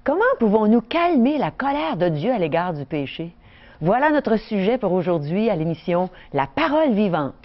Comment pouvons-nous calmer la colère de Dieu à l'égard du péché? Voilà notre sujet pour aujourd'hui à l'émission La Parole vivante.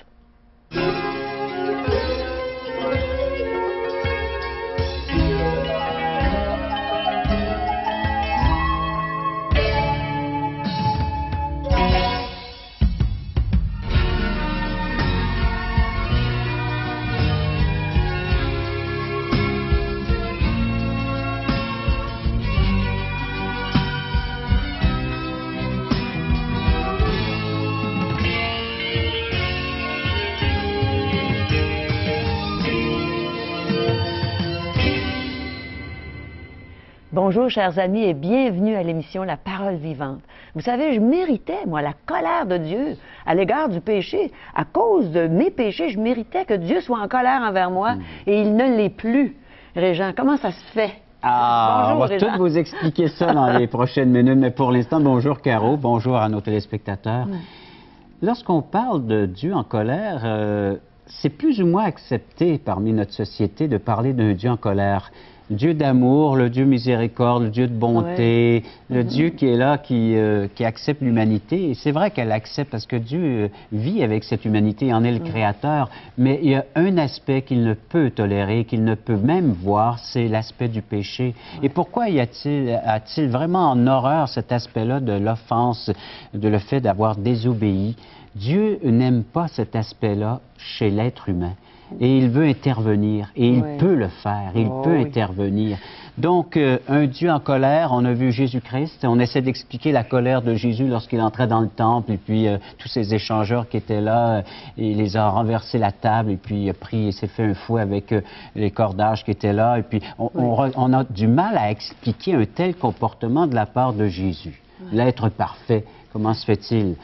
Bonjour, chers amis, et bienvenue à l'émission La Parole vivante. Vous savez, je méritais, moi, la colère de Dieu à l'égard du péché. À cause de mes péchés, je méritais que Dieu soit en colère envers moi, et il ne l'est plus. Régent, comment ça se fait? Bonjour, on va Régent. tout vous expliquer ça dans les prochaines minutes, mais pour l'instant, bonjour Caro, bonjour à nos téléspectateurs. Lorsqu'on parle de Dieu en colère, c'est plus ou moins accepté parmi notre société de parler d'un Dieu en colère. Dieu d'amour, le Dieu miséricorde, le Dieu de bonté, le Dieu qui est là, qui accepte l'humanité. Et c'est vrai qu'elle accepte parce que Dieu vit avec cette humanité, en est le Créateur. Mais il y a un aspect qu'il ne peut tolérer, qu'il ne peut même voir, c'est l'aspect du péché. Et pourquoi a-t-il vraiment en horreur cet aspect-là de l'offense, de le fait d'avoir désobéi? Dieu n'aime pas cet aspect-là chez l'être humain. Et il veut intervenir, et il peut le faire, il peut intervenir. Donc, un Dieu en colère, on a vu Jésus-Christ, on essaie d'expliquer la colère de Jésus lorsqu'il entrait dans le temple, et puis tous ces échangeurs qui étaient là, il les a renversé la table, et puis il a pris, il s'est fait un fouet avec les cordages qui étaient là, et puis on a du mal à expliquer un tel comportement de la part de Jésus. L'être parfait, comment se fait-il?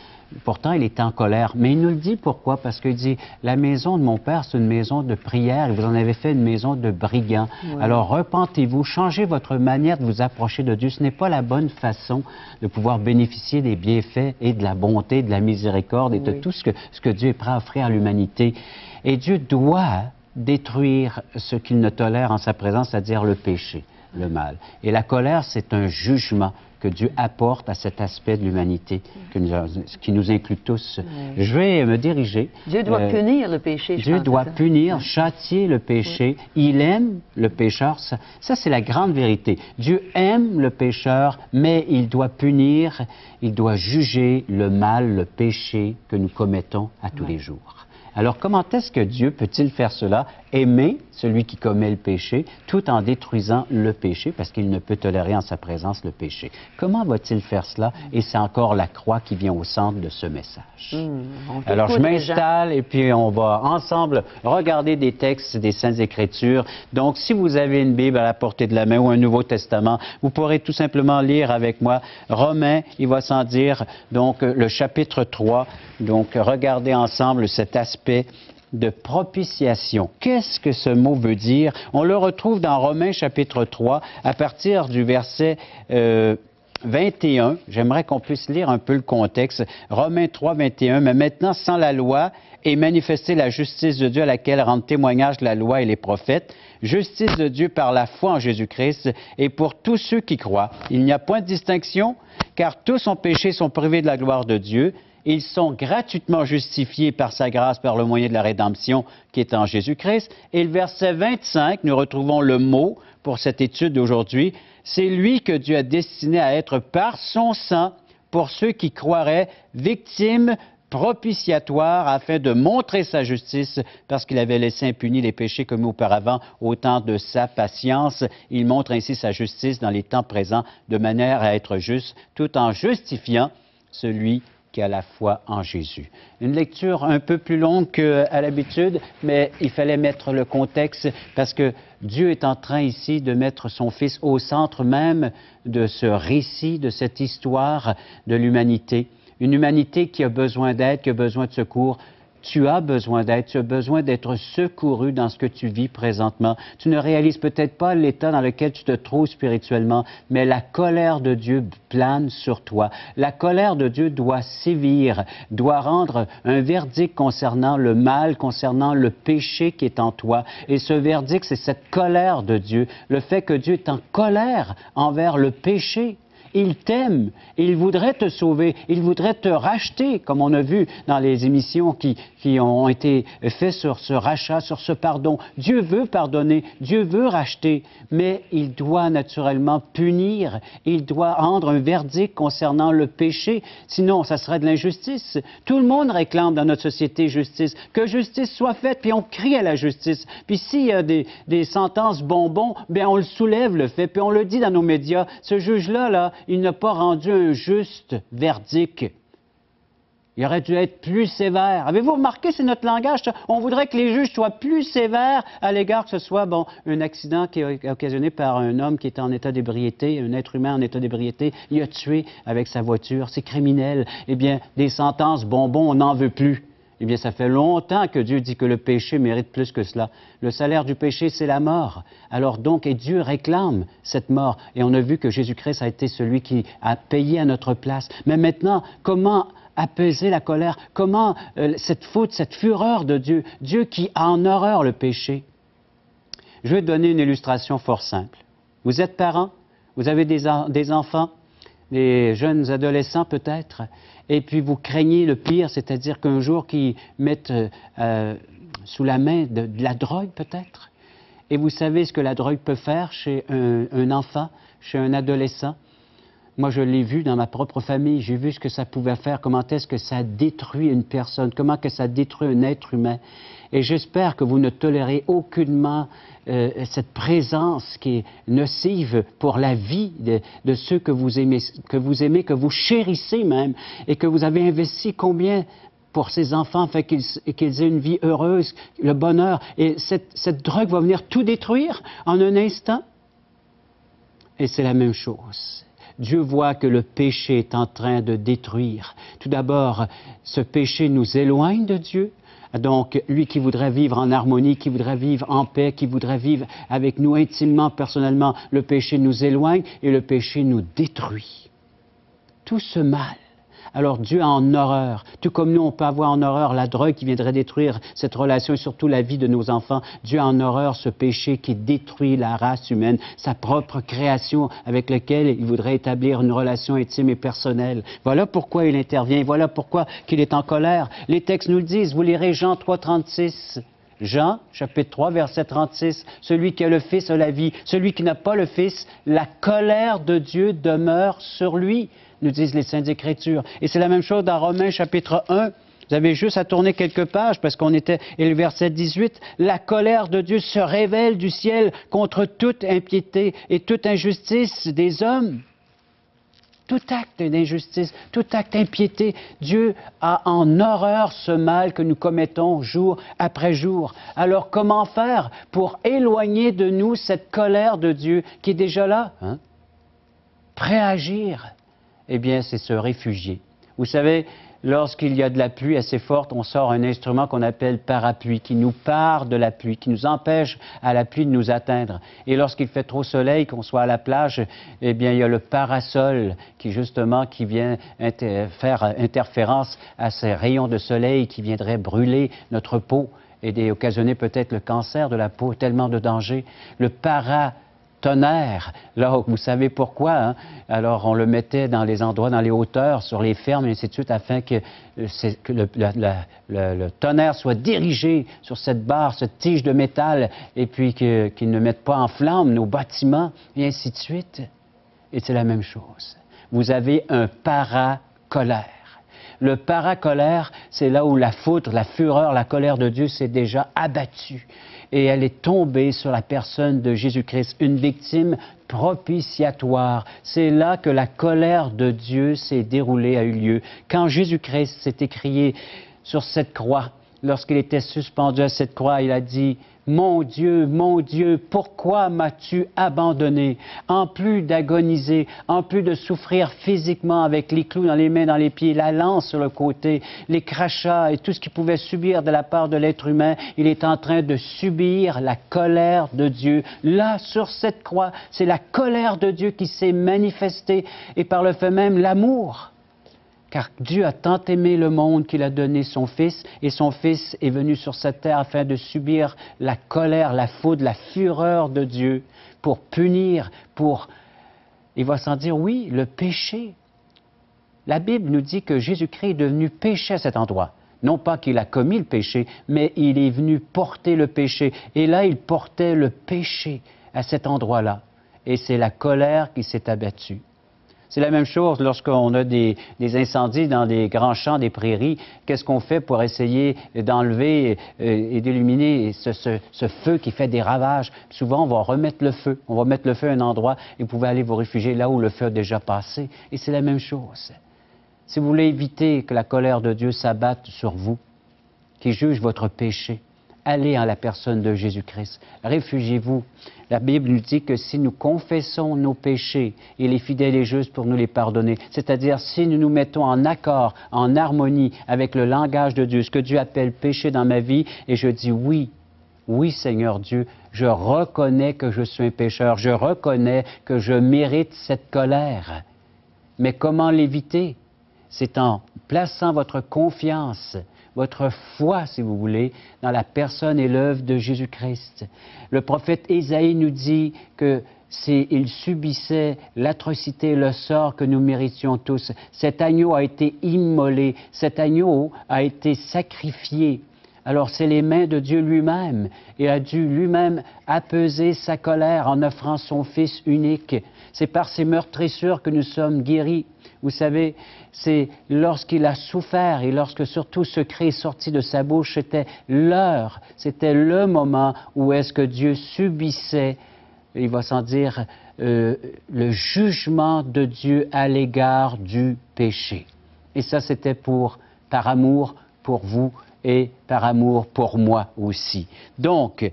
Pourtant, il était en colère. Mais il nous le dit pourquoi? Parce qu'il dit, la maison de mon père, c'est une maison de prière, et vous en avez fait une maison de brigands. Alors, repentez-vous, changez votre manière de vous approcher de Dieu. Ce n'est pas la bonne façon de pouvoir bénéficier des bienfaits et de la bonté, de la miséricorde et de tout ce que Dieu est prêt à offrir à l'humanité. Et Dieu doit détruire ce qu'il ne tolère en sa présence, c'est-à-dire le péché, le mal. Et la colère, c'est un jugement que Dieu apporte à cet aspect de l'humanité qui nous inclut tous. Je vais me diriger. Dieu doit punir le péché, Dieu doit punir, châtier le péché. Il aime le pécheur. Ça c'est la grande vérité. Dieu aime le pécheur, mais il doit punir, il doit juger le mal, le péché que nous commettons à tous les jours. Alors, comment est-ce que Dieu peut-il faire cela? Aimer celui qui commet le péché, tout en détruisant le péché, parce qu'il ne peut tolérer en sa présence le péché. Comment va-t-il faire cela? Et c'est encore la croix qui vient au centre de ce message. Alors, je m'installe et puis on va ensemble regarder des textes des Saintes Écritures. Donc, si vous avez une Bible à la portée de la main ou un Nouveau Testament, vous pourrez tout simplement lire avec moi Romains, il va sans dire, donc le chapitre 3. Donc, regardez ensemble cet aspect de propitiation. Qu'est-ce que ce mot veut dire? On le retrouve dans Romains chapitre 3, à partir du verset 21. J'aimerais qu'on puisse lire un peu le contexte. Romains 3, 21. Mais maintenant, sans la loi, est manifestée la justice de Dieu à laquelle rendent témoignage la loi et les prophètes. Justice de Dieu par la foi en Jésus-Christ et pour tous ceux qui croient. Il n'y a point de distinction, car tous ont péché, sont privés de la gloire de Dieu. Ils sont gratuitement justifiés par sa grâce, par le moyen de la rédemption qui est en Jésus-Christ. Et le verset 25, nous retrouvons le mot pour cette étude d'aujourd'hui. C'est lui que Dieu a destiné à être par son sang, pour ceux qui croiraient, victime propitiatoire afin de montrer sa justice parce qu'il avait laissé impunis les péchés commis auparavant au temps de sa patience. Il montre ainsi sa justice dans les temps présents de manière à être juste tout en justifiant celui qui a la foi en Jésus. Une lecture un peu plus longue qu'à l'habitude, mais il fallait mettre le contexte parce que Dieu est en train ici de mettre son Fils au centre même de ce récit, de cette histoire de l'humanité. Une humanité qui a besoin d'aide, qui a besoin de secours. Tu as besoin d'aide, tu as besoin d'être secouru dans ce que tu vis présentement. Tu ne réalises peut-être pas l'état dans lequel tu te trouves spirituellement, mais la colère de Dieu plane sur toi. La colère de Dieu doit sévir, doit rendre un verdict concernant le mal, concernant le péché qui est en toi. Et ce verdict, c'est cette colère de Dieu, le fait que Dieu est en colère envers le péché. Il t'aime, il voudrait te sauver, il voudrait te racheter, comme on a vu dans les émissions qui ont été faites sur ce rachat, sur ce pardon. Dieu veut pardonner, Dieu veut racheter, mais il doit naturellement punir, il doit rendre un verdict concernant le péché, sinon ça serait de l'injustice. Tout le monde réclame dans notre société justice, que justice soit faite, puis on crie à la justice. Puis s'il y a des sentences bonbons, bien on le soulève le fait, puis on le dit dans nos médias, ce juge-là, là, il n'a pas rendu un juste verdict. Il aurait dû être plus sévère. Avez-vous remarqué, c'est notre langage, ça? On voudrait que les juges soient plus sévères à l'égard que ce soit, bon, un accident qui est occasionné par un homme qui est en état d'ébriété, un être humain en état d'ébriété, il a tué avec sa voiture, c'est criminel. Eh bien, des sentences bonbons, on n'en veut plus. Eh bien, ça fait longtemps que Dieu dit que le péché mérite plus que cela. Le salaire du péché, c'est la mort. Alors donc, et Dieu réclame cette mort. Et on a vu que Jésus-Christ a été celui qui a payé à notre place. Mais maintenant, comment apaiser la colère? Comment cette faute, cette fureur de Dieu, Dieu qui a en horreur le péché? Je vais te donner une illustration fort simple. Vous êtes parents, vous avez des enfants, des jeunes adolescents peut-être, et puis vous craignez le pire, c'est-à-dire qu'un jour qu'ils mettent sous la main de la drogue peut-être. Et vous savez ce que la drogue peut faire chez un enfant, chez un adolescent. Moi, je l'ai vu dans ma propre famille, j'ai vu ce que ça pouvait faire, comment est-ce que ça détruit une personne, comment que ça détruit un être humain. Et j'espère que vous ne tolérez aucunement cette présence qui est nocive pour la vie de ceux que vous aimez, que vous chérissez même, et que vous avez investi combien pour ces enfants, afin qu'ils aient une vie heureuse, le bonheur. Et cette drogue va venir tout détruire en un instant. Et c'est la même chose. Dieu voit que le péché est en train de détruire. Tout d'abord, ce péché nous éloigne de Dieu. Donc, lui qui voudrait vivre en harmonie, qui voudrait vivre en paix, qui voudrait vivre avec nous intimement, personnellement, le péché nous éloigne et le péché nous détruit. Tout ce mal. Alors Dieu a en horreur, tout comme nous on peut avoir en horreur la drogue qui viendrait détruire cette relation et surtout la vie de nos enfants, Dieu a en horreur ce péché qui détruit la race humaine, sa propre création avec laquelle il voudrait établir une relation intime et personnelle. Voilà pourquoi il intervient, voilà pourquoi qu'il est en colère. Les textes nous le disent, vous lirez Jean 3, 36. Jean, chapitre 3, verset 36, « Celui qui a le Fils a la vie, celui qui n'a pas le Fils, la colère de Dieu demeure sur lui. » nous disent les Saintes Écritures. Et c'est la même chose dans Romains, chapitre 1. Vous avez juste à tourner quelques pages parce qu'on était, et le verset 18, « La colère de Dieu se révèle du ciel contre toute impiété et toute injustice des hommes. » Tout acte d'injustice, tout acte d'impiété, Dieu a en horreur ce mal que nous commettons jour après jour. Alors comment faire pour éloigner de nous cette colère de Dieu qui est déjà là, hein? Prêt à agir? Eh bien, c'est se réfugier. Vous savez, lorsqu'il y a de la pluie assez forte, on sort un instrument qu'on appelle parapluie, qui nous part de la pluie, qui nous empêche à la pluie de nous atteindre. Et lorsqu'il fait trop soleil, qu'on soit à la plage, eh bien, il y a le parasol qui, justement, qui vient faire interférence à ces rayons de soleil qui viendraient brûler notre peau et occasionner peut-être le cancer de la peau, tellement de dangers. Le tonnerre, là, vous savez pourquoi, hein? Alors, on le mettait dans les endroits, dans les hauteurs, sur les fermes, et ainsi de suite, afin que le tonnerre soit dirigé sur cette barre, cette tige de métal, et puis qu'il ne mette pas en flamme nos bâtiments, et ainsi de suite. Et c'est la même chose. Vous avez un paracolère. Le paracolère, c'est là où la foudre, la fureur, la colère de Dieu s'est déjà abattue. Et elle est tombée sur la personne de Jésus-Christ, une victime propitiatoire. C'est là que la colère de Dieu s'est déroulée, a eu lieu. Quand Jésus-Christ s'est écrié sur cette croix, lorsqu'il était suspendu à cette croix, il a dit, « Mon Dieu, pourquoi m'as-tu abandonné? » En plus d'agoniser, en plus de souffrir physiquement avec les clous dans les mains, dans les pieds, la lance sur le côté, les crachats et tout ce qu'il pouvait subir de la part de l'être humain, il est en train de subir la colère de Dieu. Là, sur cette croix, c'est la colère de Dieu qui s'est manifestée et par le fait même l'amour. Car Dieu a tant aimé le monde qu'il a donné son Fils, et son Fils est venu sur cette terre afin de subir la colère, la foudre, la fureur de Dieu, pour punir, il va sans dire, oui, le péché. La Bible nous dit que Jésus-Christ est devenu péché à cet endroit. Non pas qu'il a commis le péché, mais il est venu porter le péché. Et là, il portait le péché à cet endroit-là. Et c'est la colère qui s'est abattue. C'est la même chose lorsqu'on a des incendies dans des grands champs, des prairies. Qu'est-ce qu'on fait pour essayer d'enlever et d'éliminer ce feu qui fait des ravages? Souvent, on va remettre le feu. On va mettre le feu à un endroit et vous pouvez aller vous réfugier là où le feu a déjà passé. Et c'est la même chose. Si vous voulez éviter que la colère de Dieu s'abatte sur vous, qui juge votre péché, allez en la personne de Jésus-Christ. Réfugiez-vous. La Bible nous dit que si nous confessons nos péchés, il est fidèle et juste pour nous les pardonner. C'est-à-dire, si nous nous mettons en accord, en harmonie avec le langage de Dieu, ce que Dieu appelle péché dans ma vie, et je dis oui, oui Seigneur Dieu, je reconnais que je suis un pécheur, je reconnais que je mérite cette colère. Mais comment l'éviter? C'est en plaçant votre confiance, votre foi, si vous voulez, dans la personne et l'œuvre de Jésus-Christ. Le prophète Ésaïe nous dit qu'il subissait l'atrocité et le sort que nous méritions tous. Cet agneau a été immolé, cet agneau a été sacrifié. Alors c'est les mains de Dieu lui-même. Il a dû lui-même apaiser sa colère en offrant son Fils unique. C'est par ses meurtrissures que nous sommes guéris. Vous savez, c'est lorsqu'il a souffert et lorsque surtout ce cri est sorti de sa bouche, c'était l'heure, c'était le moment où est-ce que Dieu subissait, il va sans dire, le jugement de Dieu à l'égard du péché. Et ça, c'était par amour pour vous et par amour pour moi aussi. Donc,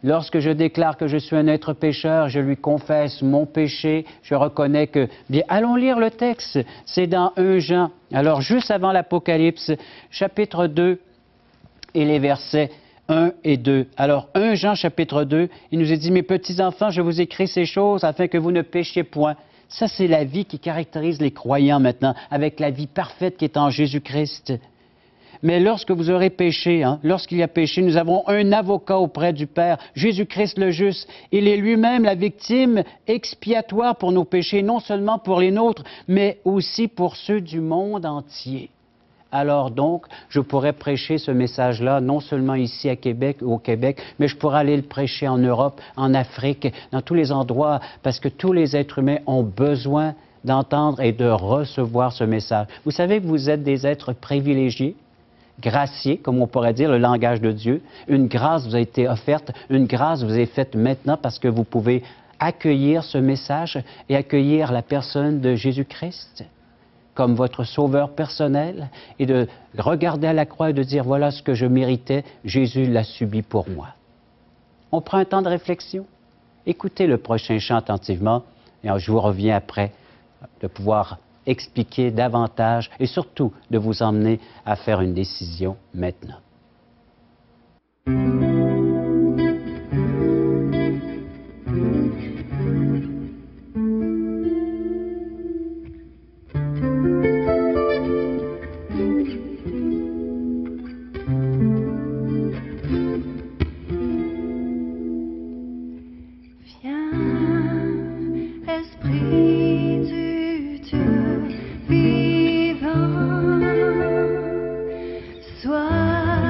lorsque je déclare que je suis un être pécheur, je lui confesse mon péché, je reconnais que... Bien, allons lire le texte, c'est dans 1 Jean. Alors, juste avant l'Apocalypse, chapitre 2 et les versets 1 et 2. Alors, 1 Jean, chapitre 2, il nous est dit, « Mes petits-enfants, je vous écris ces choses afin que vous ne péchiez point. » Ça, c'est la vie qui caractérise les croyants maintenant, avec la vie parfaite qui est en Jésus-Christ. Mais lorsque vous aurez péché, lorsqu'il y a péché, nous avons un avocat auprès du Père, Jésus-Christ le juste. Il est lui-même la victime expiatoire pour nos péchés, non seulement pour les nôtres, mais aussi pour ceux du monde entier. Alors donc, je pourrais prêcher ce message-là, non seulement ici au Québec, mais je pourrais aller le prêcher en Europe, en Afrique, dans tous les endroits, parce que tous les êtres humains ont besoin d'entendre et de recevoir ce message. Vous savez que vous êtes des êtres privilégiés, gracié, comme on pourrait dire, le langage de Dieu. Une grâce vous a été offerte, une grâce vous est faite maintenant parce que vous pouvez accueillir ce message et accueillir la personne de Jésus-Christ comme votre sauveur personnel et de regarder à la croix et de dire, voilà ce que je méritais, Jésus l'a subi pour moi. On prend un temps de réflexion. Écoutez le prochain chant attentivement et je vous reviens après de pouvoir expliquer davantage et surtout de vous emmener à faire une décision maintenant. Sois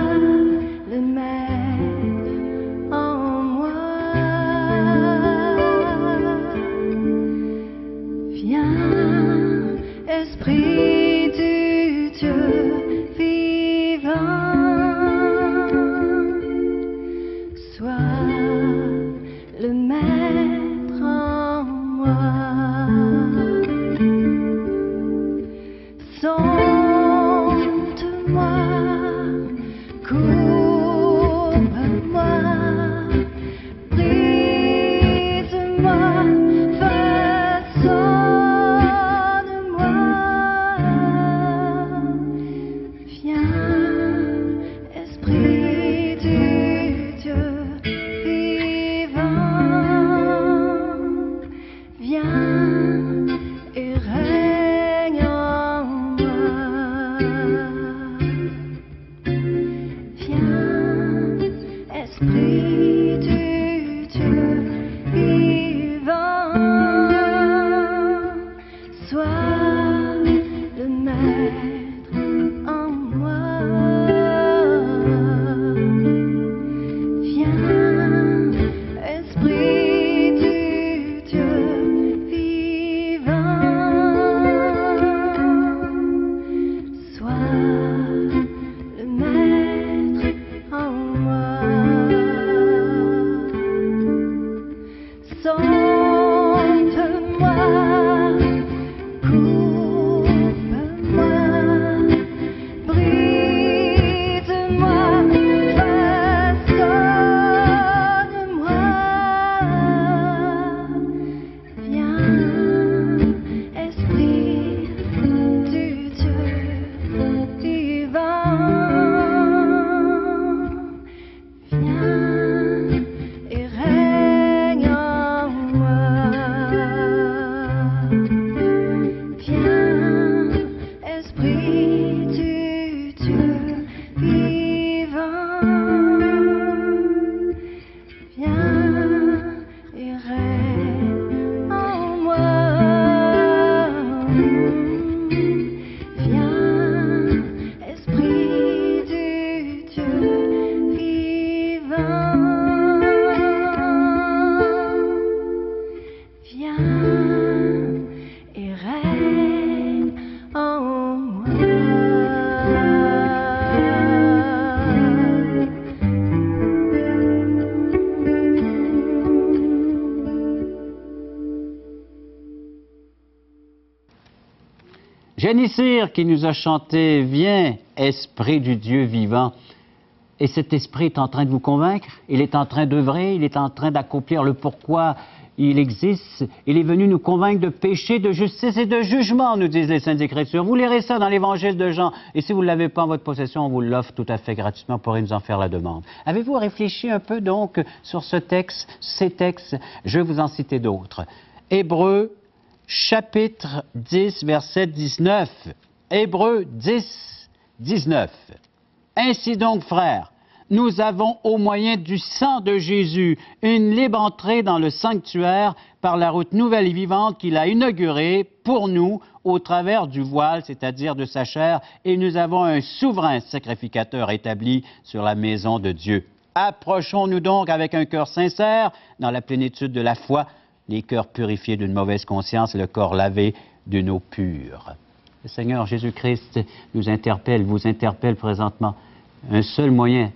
Génissir qui nous a chanté « Viens, Esprit du Dieu vivant ». Et cet Esprit est en train de vous convaincre, il est en train d'œuvrer, il est en train d'accomplir le pourquoi il existe. Il est venu nous convaincre de péché, de justice et de jugement, nous disent les Saintes Écritures. Vous lirez ça dans l'Évangile de Jean. Et si vous ne l'avez pas en votre possession, on vous l'offre tout à fait gratuitement, vous pourrez nous en faire la demande. Avez-vous réfléchi un peu donc sur ce texte, ces textes? Je vais vous en citer d'autres. Hébreux, chapitre 10, verset 19. Hébreux 10, 19. Ainsi donc, frères, nous avons au moyen du sang de Jésus une libre entrée dans le sanctuaire par la route nouvelle et vivante qu'il a inaugurée pour nous au travers du voile, c'est-à-dire de sa chair, et nous avons un souverain sacrificateur établi sur la maison de Dieu. Approchons-nous donc avec un cœur sincère, dans la plénitude de la foi, les cœurs purifiés d'une mauvaise conscience et le corps lavé d'une eau pure. Le Seigneur Jésus-Christ nous interpelle, vous interpelle présentement. Un seul moyen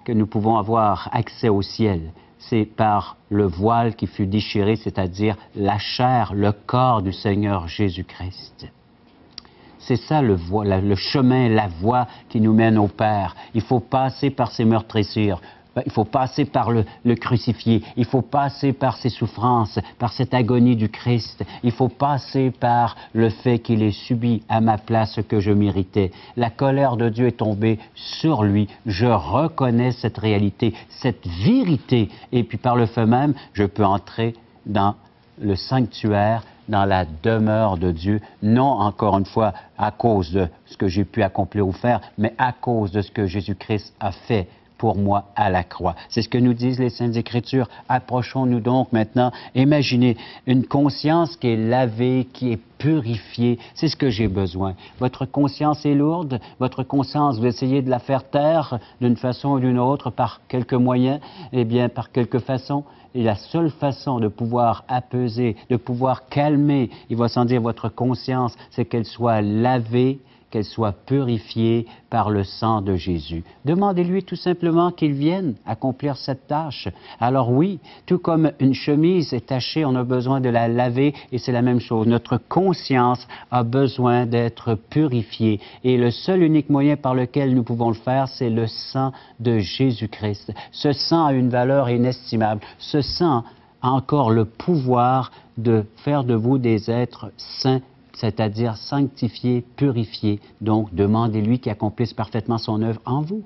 que nous pouvons avoir accès au ciel, c'est par le voile qui fut déchiré, c'est-à-dire la chair, le corps du Seigneur Jésus-Christ. C'est ça le chemin, la voie qui nous mène au Père. Il faut passer par ces meurtrissures. Il faut passer par le crucifié, il faut passer par ses souffrances, par cette agonie du Christ. Il faut passer par le fait qu'il ait subi à ma place ce que je méritais. La colère de Dieu est tombée sur lui. Je reconnais cette réalité, cette vérité. Et puis par le fait même, je peux entrer dans le sanctuaire, dans la demeure de Dieu, non encore une fois à cause de ce que j'ai pu accomplir ou faire, mais à cause de ce que Jésus-Christ a fait pour moi à la croix. C'est ce que nous disent les Saintes Écritures. Approchons-nous donc maintenant. Imaginez une conscience qui est lavée, qui est purifiée. C'est ce que j'ai besoin. Votre conscience est lourde. Votre conscience, vous essayez de la faire taire d'une façon ou d'une autre par quelques moyens. Eh bien, par quelques façons. Et la seule façon de pouvoir apaiser, de pouvoir calmer, il va sans dire votre conscience, c'est qu'elle soit lavée, qu'elle soit purifiée par le sang de Jésus. Demandez-lui tout simplement qu'il vienne accomplir cette tâche. Alors oui, tout comme une chemise est tachée, on a besoin de la laver et c'est la même chose. Notre conscience a besoin d'être purifiée et le seul unique moyen par lequel nous pouvons le faire, c'est le sang de Jésus-Christ. Ce sang a une valeur inestimable. Ce sang encore le pouvoir de faire de vous des êtres saints, c'est-à-dire sanctifiés, purifiés. Donc, demandez-lui qu'il accomplisse parfaitement son œuvre en vous.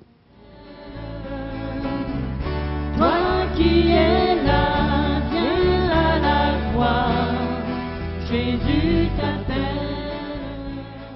Toi qui es là, viens à la croix, Jésus t'appelle.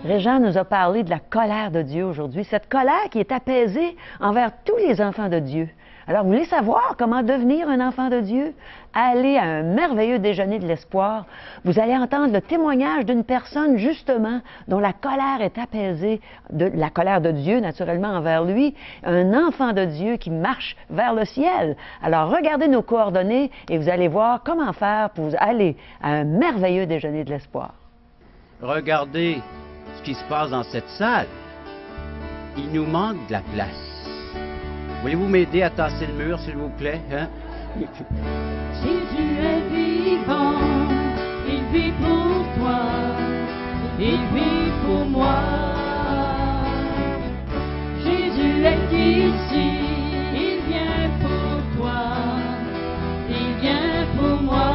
Régent nous a parlé de la colère de Dieu aujourd'hui, cette colère qui est apaisée envers tous les enfants de Dieu. Alors, vous voulez savoir comment devenir un enfant de Dieu? Allez à un merveilleux déjeuner de l'espoir. Vous allez entendre le témoignage d'une personne, justement, dont la colère est apaisée, la colère de Dieu, naturellement, envers lui, un enfant de Dieu qui marche vers le ciel. Alors, regardez nos coordonnées et vous allez voir comment faire pour aller à un merveilleux déjeuner de l'espoir. Regardez ce qui se passe dans cette salle. Il nous manque de la place. Voulez-vous m'aider à tasser le mur, s'il vous plaît? Hein? Jésus est vivant, il vit pour toi, il vit pour moi. Jésus est ici, il vient pour toi, il vient pour moi.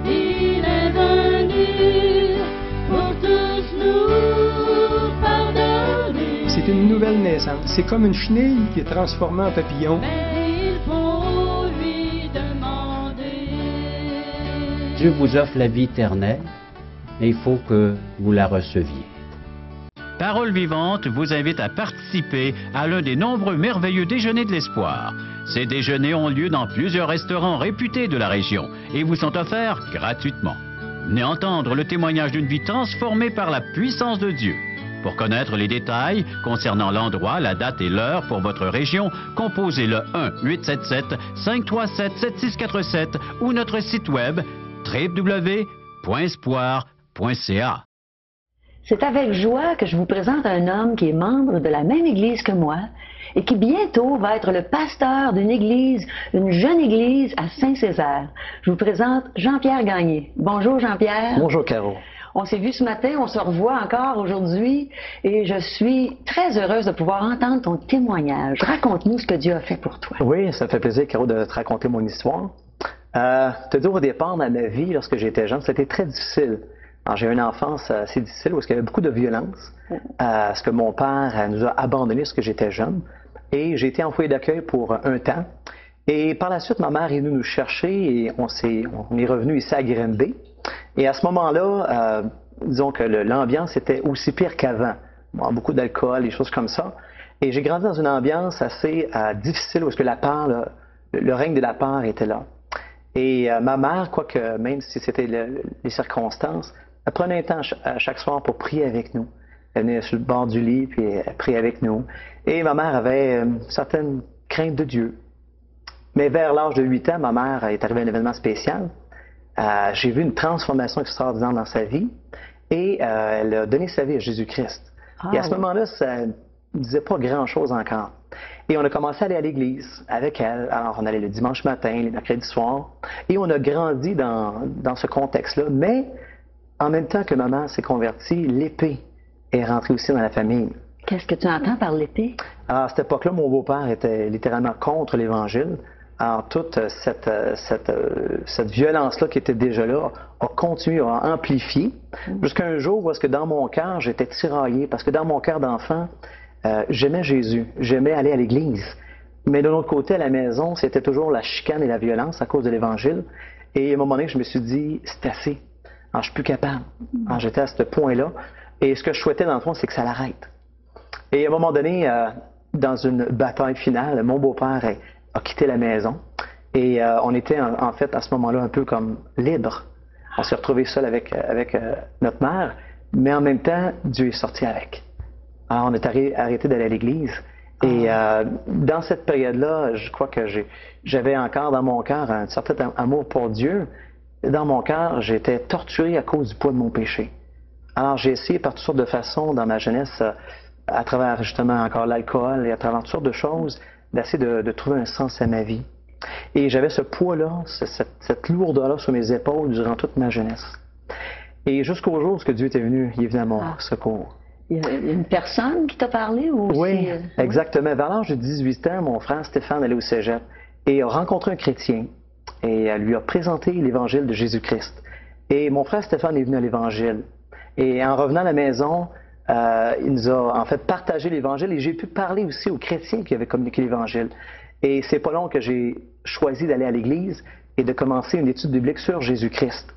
Il est venu pour tous nous pardonner. C'est une nouvelle naissance. C'est comme une chenille qui est transformée en papillon. Mais il faut lui demander. Dieu vous offre la vie éternelle, mais il faut que vous la receviez. Parole vivante vous invite à participer à l'un des nombreux merveilleux déjeuners de l'espoir. Ces déjeuners ont lieu dans plusieurs restaurants réputés de la région et vous sont offerts gratuitement. Venez entendre le témoignage d'une vie transformée par la puissance de Dieu. Pour connaître les détails concernant l'endroit, la date et l'heure pour votre région, composez le 1-877-537-7647 ou notre site web www.espoir.ca. C'est avec joie que je vous présente un homme qui est membre de la même église que moi et qui bientôt va être le pasteur d'une église, une jeune église à Saint-Césaire. Je vous présente Jean-Pierre Gagné. Bonjour Jean-Pierre. Bonjour Caro. On s'est vu ce matin, on se revoit encore aujourd'hui et je suis très heureuse de pouvoir entendre ton témoignage. Raconte-nous ce que Dieu a fait pour toi. Oui, ça me fait plaisir, Caro, de te raconter mon histoire. Te dire au départ, dans ma vie, lorsque j'étais jeune, c'était très difficile. Alors, j'ai eu une enfance assez difficile parce qu'il y avait beaucoup de violence, parce que mon père nous a abandonnés lorsque j'étais jeune. Et j'ai été en foyer d'accueil pour un temps. Et par la suite, ma mère est venue nous chercher et on est revenu ici à Granby. Et à ce moment-là, disons que l'ambiance était aussi pire qu'avant. Bon, beaucoup d'alcool, des choses comme ça. Et j'ai grandi dans une ambiance assez difficile où est-ce que la peur, le règne de la peur était là. Et ma mère, quoique même si c'était les circonstances, elle prenait un temps chaque soir pour prier avec nous. Elle venait sur le bord du lit puis elle priait avec nous. Et ma mère avait une certaine crainte de Dieu. Mais vers l'âge de 8 ans, ma mère est arrivée à un événement spécial. J'ai vu une transformation extraordinaire dans sa vie et elle a donné sa vie à Jésus-Christ. Et à ce moment-là, ça ne disait pas grand-chose encore. Et on a commencé à aller à l'église avec elle. Alors, on allait le dimanche matin, les mercredis soirs. Et on a grandi dans ce contexte-là. Mais, en même temps que maman s'est convertie, l'épée est rentrée aussi dans la famille. Qu'est-ce que tu entends par l'épée? Alors, à cette époque-là, mon beau-père était littéralement contre l'Évangile. Alors, toute cette violence-là qui était déjà là a continué à amplifier jusqu'à un jour où est-ce que dans mon cœur, j'étais tiraillé parce que dans mon cœur d'enfant, j'aimais Jésus, j'aimais aller à l'église. Mais de l'autre côté, à la maison, c'était toujours la chicane et la violence à cause de l'Évangile. Et à un moment donné, je me suis dit, c'est assez. Alors, je suis plus capable. Alors, j'étais à ce point-là. Et ce que je souhaitais, dans le fond, c'est que ça l'arrête. Et à un moment donné, dans une bataille finale, mon beau-père a quitté la maison et on était en fait à ce moment-là un peu comme libre. On s'est retrouvés seuls avec notre mère, mais en même temps, Dieu est sorti avec. Alors on est arrêté d'aller à l'église et dans cette période-là, je crois que j'avais encore dans mon cœur un certain amour pour Dieu. Dans mon cœur, j'étais torturé à cause du poids de mon péché. Alors j'ai essayé par toutes sortes de façons dans ma jeunesse, à travers justement encore l'alcool et à travers toutes sortes de choses, d'essayer de trouver un sens à ma vie. Et j'avais ce poids-là, cette lourdeur-là sur mes épaules durant toute ma jeunesse. Et jusqu'au jour où Dieu était venu, il est venu à mon secours. Il y a une personne qui t'a parlé ou oui, exactement. Vers l'âge de 18 ans, mon frère Stéphane allait au cégep. et a rencontré un chrétien et lui a présenté l'Évangile de Jésus-Christ. Et mon frère Stéphane est venu à l'Évangile. Et en revenant à la maison, il nous a en fait partagé l'Évangile et j'ai pu parler aussi aux chrétiens qui avaient communiqué l'Évangile. Et c'est pas long que j'ai choisi d'aller à l'Église et de commencer une étude biblique sur Jésus-Christ.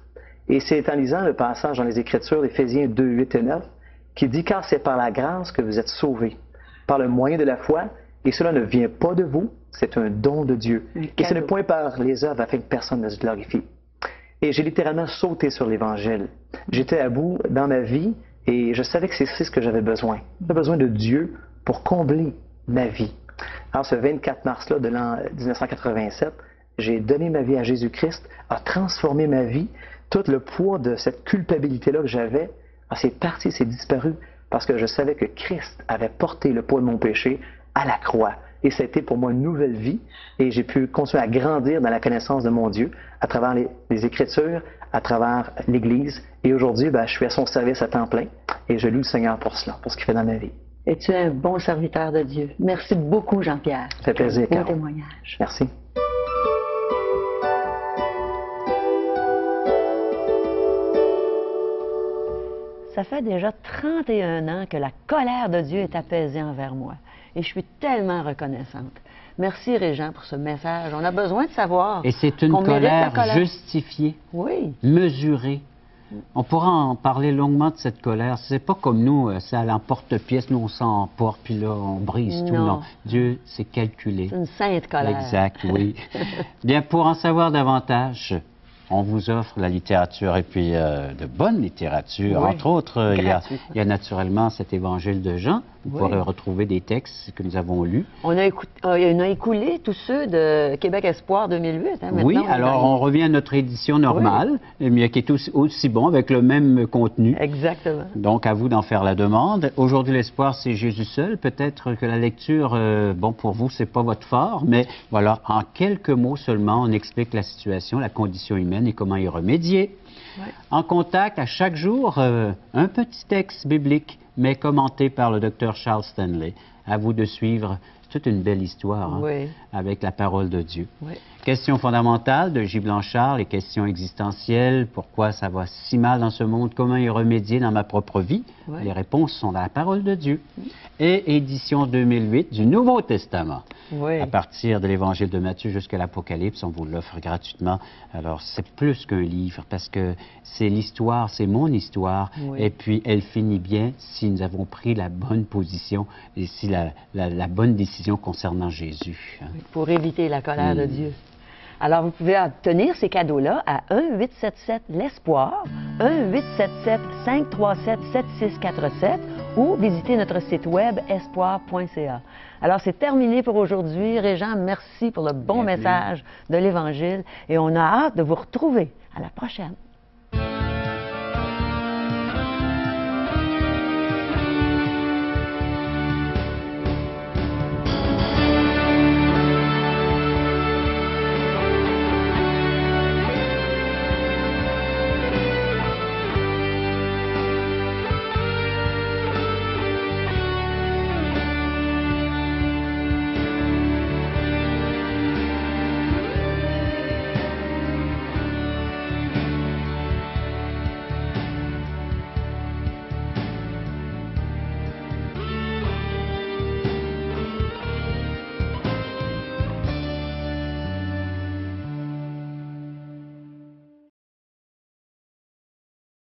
Et c'est en lisant le passage dans les Écritures d'Éphésiens 2, 8 et 9 qui dit « Car c'est par la grâce que vous êtes sauvés, par le moyen de la foi, et cela ne vient pas de vous, c'est un don de Dieu. Et ce n'est point par les œuvres afin que personne ne se glorifie. » Et j'ai littéralement sauté sur l'Évangile. J'étais à bout dans ma vie et je savais que c'est ce que j'avais besoin. J'avais besoin de Dieu pour combler ma vie. Alors ce 24 mars-là de l'an 1987, j'ai donné ma vie à Jésus-Christ, a transformé ma vie. Tout le poids de cette culpabilité-là que j'avais, c'est parti, c'est disparu, parce que je savais que Christ avait porté le poids de mon péché à la croix. Et ça a été pour moi une nouvelle vie, et j'ai pu continuer à grandir dans la connaissance de mon Dieu à travers les Écritures, à travers l'Église. Et aujourd'hui, je suis à son service à temps plein, et je loue le Seigneur pour cela, pour ce qu'il fait dans ma vie. Et tu es un bon serviteur de Dieu. Merci beaucoup, Jean-Pierre. Ça fait plaisir, Beau Carole. témoignage. Merci. Ça fait déjà 31 ans que la colère de Dieu est apaisée envers moi. Et je suis tellement reconnaissante. Merci, Régent, pour ce message. On a besoin de savoir. Et c'est une qu'on mérite la colère justifiée, Oui. mesurée. On pourra en parler longuement de cette colère. C'est pas comme nous, ça à l'emporte-pièce, nous on s'emporte, puis là on brise tout. Non. Non, Dieu, c'est calculé. C'est une sainte colère. Exact, oui. Bien, pour en savoir davantage, on vous offre la littérature et puis de bonne littérature. Oui, Entre autres, il y a naturellement cet évangile de Jean. Vous pourrez retrouver des textes que nous avons lus. On a écoulé tous ceux de Québec Espoir 2008. Hein, Oui, maintenant, alors on revient à notre édition normale, mais qui est aussi bon, avec le même contenu. Exactement. Donc, à vous d'en faire la demande. Aujourd'hui, l'espoir, c'est Jésus seul. Peut-être que la lecture, pour vous, c'est pas votre fort, mais voilà, en quelques mots seulement, on explique la situation, la condition humaine et comment y remédier. Ouais. En contact, à chaque jour, un petit texte biblique, mais commenté par le Dr Charles Stanley. À vous de suivre. C'est toute une belle histoire, Oui. avec la parole de Dieu. Oui. Questions fondamentales de J. Blanchard, les questions existentielles, pourquoi ça va si mal dans ce monde, comment y remédier dans ma propre vie. Oui. Les réponses sont dans la parole de Dieu. Et édition 2008 du Nouveau Testament. Oui. À partir de l'Évangile de Matthieu jusqu'à l'Apocalypse, on vous l'offre gratuitement. Alors, c'est plus qu'un livre, parce que c'est l'histoire, c'est mon histoire, Oui. et puis elle finit bien si nous avons pris la bonne position et si la bonne décision concernant Jésus. Pour éviter la colère de Dieu. Alors, vous pouvez obtenir ces cadeaux-là à 1-877-L'Espoir, 1-877-537-7647 ou visiter notre site web espoir.ca. Alors, c'est terminé pour aujourd'hui. Régent, merci pour le bon Bienvenue. message de l'Évangile et on a hâte de vous retrouver. À la prochaine.